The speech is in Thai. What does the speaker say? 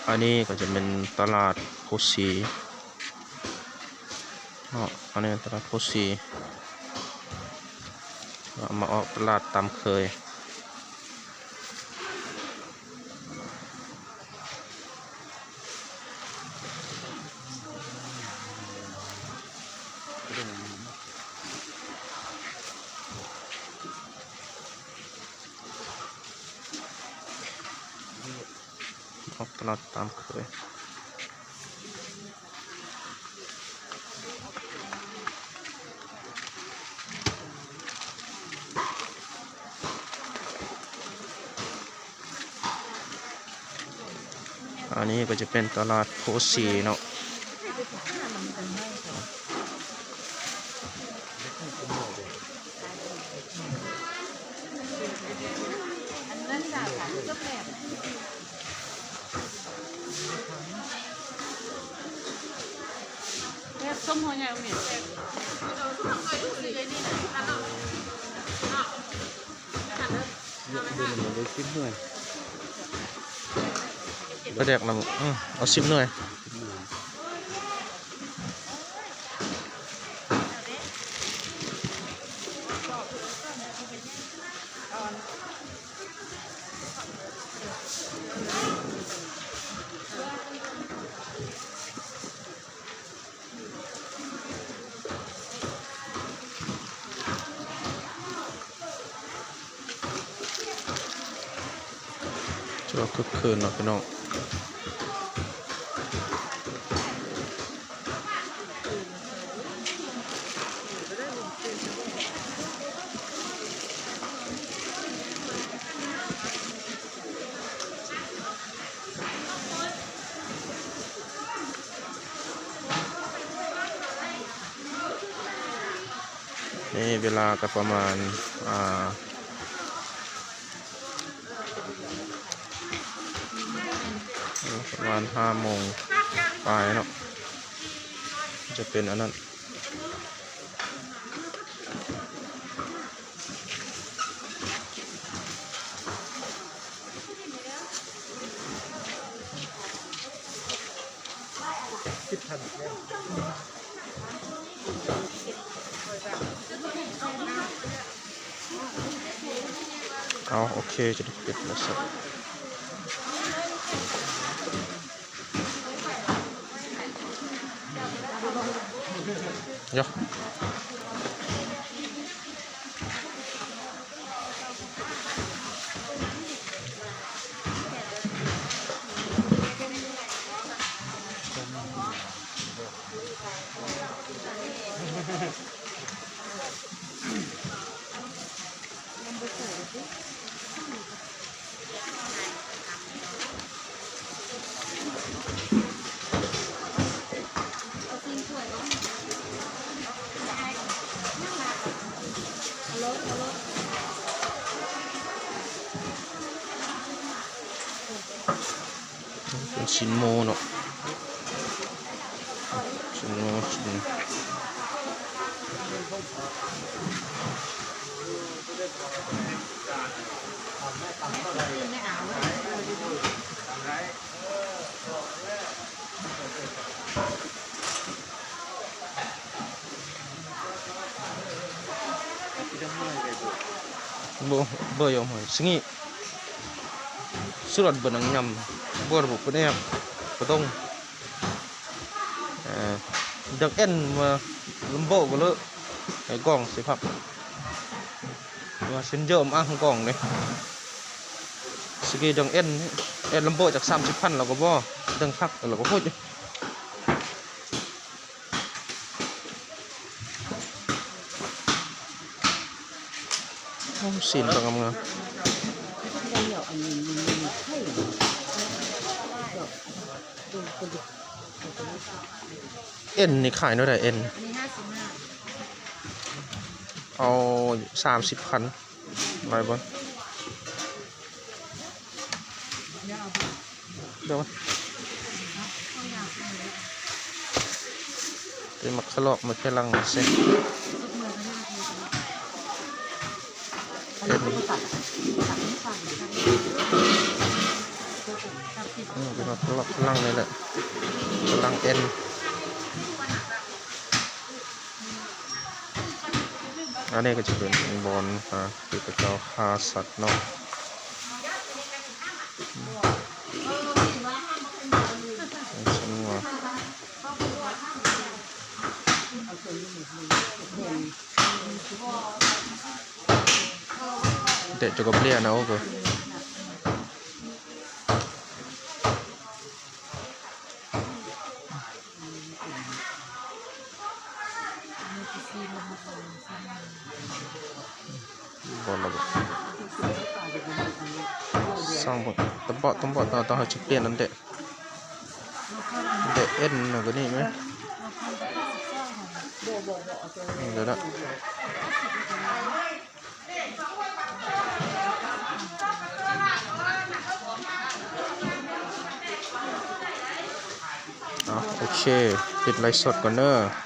อันนี้ก็จะเป็นตลาดโพสีอันนี้ตลาดโพสีมาออกตลาดตามเคยออกตลาดตามเคยอันนี้ก็จะเป็นตลาดโพสีเนาะส้มหัวใหญ่เหม็นก็เด็กนำเอา10 หน่วยช่วงคึกคืนเนาะพี่น้องนี่เวลาก็ประมาณ5 โมงปลายเนาะจะเป็นอันนั้นเอาโอเคจะได้เก็บแล้วสักยกเป็นชิ้นโมเนาะชิ้นโมชิ้นบ่ยอมให้สิ่งนี้สุดบนนังยำบ่ระบบเนี่ยก็ต้องดักเอ็นมาลำโบก็เลยไอ้กล่องสิครับว่าเส้นเยอะมากของกล่องเลยสกีดังเอ็นลำโบจาก30,000เราก็บ่ดังพักเราก็พูดสินประกำงานเอ็นนี่ขายเท่าไหร่เอ็นเอา30,000อะไรบ้างเดี๋ยวเป็นมักขลอกมาแค่ลังเซ็เอ็น เป็นว่าพลังเลยแหละพลังเอ็นอันนี้ก็จะเป็นบอลที่พระเจ้าฆ่าสัตว์เนาะฉันว่าเด็กจะกับเลี้ยนะโอ้โหบอลระเบิดสร้างบทตำบะต่อให้จะเปลี่ยนนั่นเด็กเอ็นหน่อยก็นี่ไหมเดี๋ยวนะโอเคปิดไลฟ์สดก่อนเนอะ